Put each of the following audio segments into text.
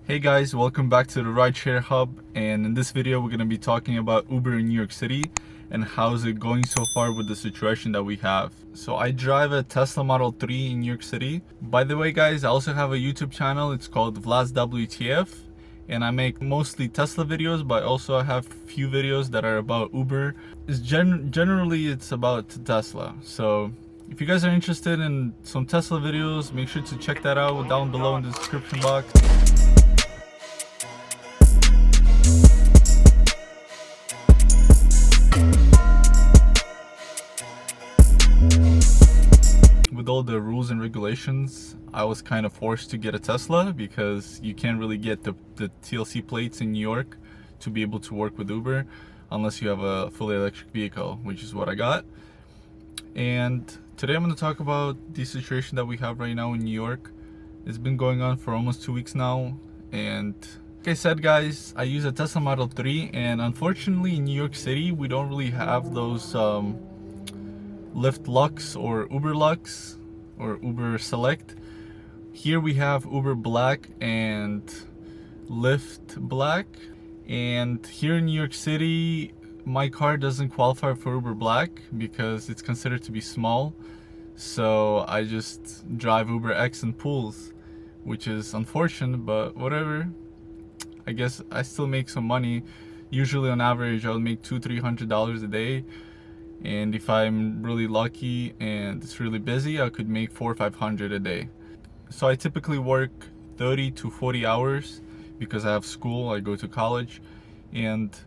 Hey guys, welcome back to the Rideshare Hub, and in this video we're going to be talking about Uber in New York City and how's it going so far with the situation that we have. So I drive a Tesla Model 3 in New York City. By the way guys, I also have a YouTube channel. It's called Vlad's WTF, and I make mostly Tesla videos, but also I have few videos that are about Uber. Generally it's about Tesla. So if you guys are interested in some Tesla videos, make sure to check that out down below in the description box. With all the rules and regulations, I was kind of forced to get a Tesla because you can't really get the TLC plates in New York to be able to work with Uber unless you have a fully electric vehicle, which is what I got. And today I'm going to talk about the situation that we have right now in New York. It's been going on for almost 2 weeks now, and like I said guys, I use a Tesla Model 3, and unfortunately in New York City we don't really have those Lyft Lux or Uber Lux or Uber Select. Here we have Uber Black and Lyft Black, and here in New York City my car doesn't qualify for Uber Black because it's considered to be small, so I just drive Uber X and pools, which is unfortunate, but whatever. I guess I still make some money. Usually on average I'll make $200-300 a day, and if I'm really lucky and it's really busy, I could make $400-500 a day. So I typically work 30 to 40 hours because I have school, I go to college, and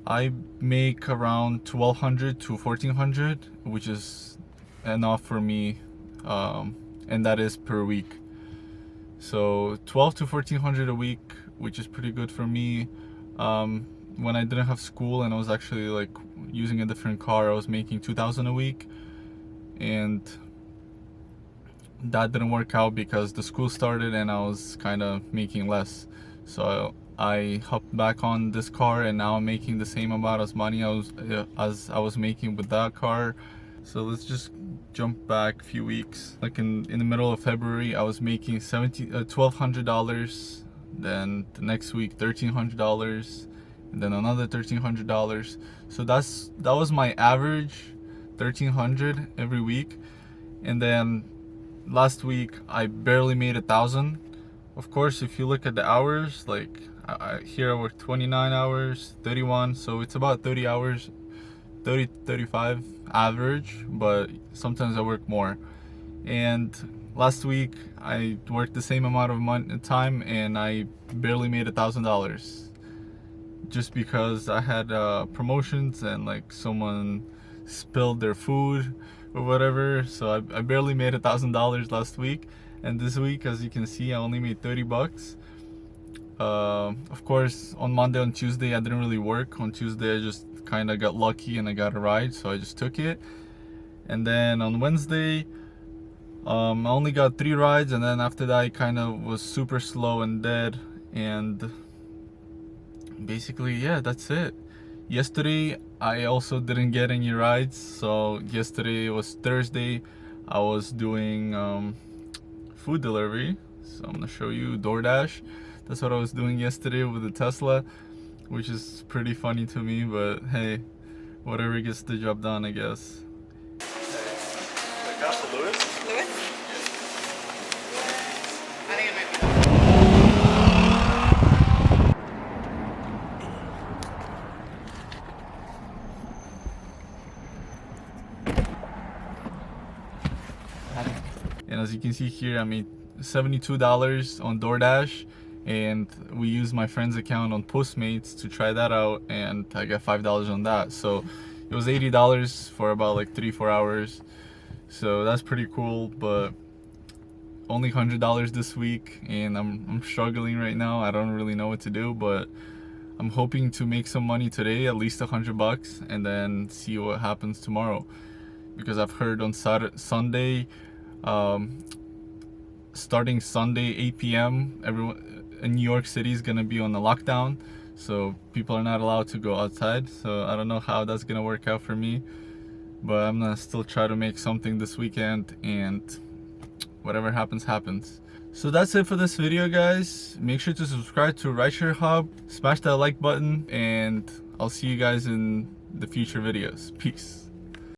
I make around $1,200 to $1,400, which is enough for me, and that is per week. So $1,200 to $1,400 a week, which is pretty good for me. When I didn't have school and I was actually like using a different car, I was making $2,000 a week, and that didn't work out because the school started and I was kind of making less. So I hopped back on this car, and now I'm making the same amount of money as I was making with that car. So let's just jump back a few weeks. Like in the middle of February, I was making $1,200. Then the next week $1,300, and then another $1,300. So that was my average, $1,300 every week. And then last week I barely made 1,000. Of course, if you look at the hours, like here I work 29 hours, 31, so it's about 30 hours, 35 average, but sometimes I work more. And last week I worked the same amount of time and I barely made $1,000, just because I had promotions and like someone spilled their food or whatever. So I barely made $1,000 last week, and this week, as you can see, I only made 30 bucks. Of course, on Monday and Tuesday I didn't really work. On Tuesday I just kind of got lucky and I got a ride, so I just took it. And then on Wednesday I only got 3 rides, and then after that I kind of was super slow and dead, and basically yeah, that's it. Yesterday I also didn't get any rides. So yesterday was Thursday, I was doing food delivery. So I'm gonna show you DoorDash. That's what I was doing yesterday with the Tesla, which is pretty funny to me, but hey, whatever gets the job done, I guess. Louis? Louis? I think it might be. And as you can see here, I made $72 on DoorDash, and we used my friend's account on Postmates to try that out, and I got $5 on that. So it was $80 for about like 3-4 hours. So that's pretty cool, but only $100 this week, and I'm struggling right now. I don't really know what to do, but I'm hoping to make some money today, at least $100, and then see what happens tomorrow. Because I've heard on Sunday, starting Sunday 8 p.m. everyone in New York City is gonna be on the lockdown, so people are not allowed to go outside. So I don't know how that's gonna work out for me, but I'm gonna still try to make something this weekend, and whatever happens happens. So that's it for this video, guys. Make sure to subscribe to Rideshare Hub, smash that like button, and I'll see you guys in the future videos. Peace.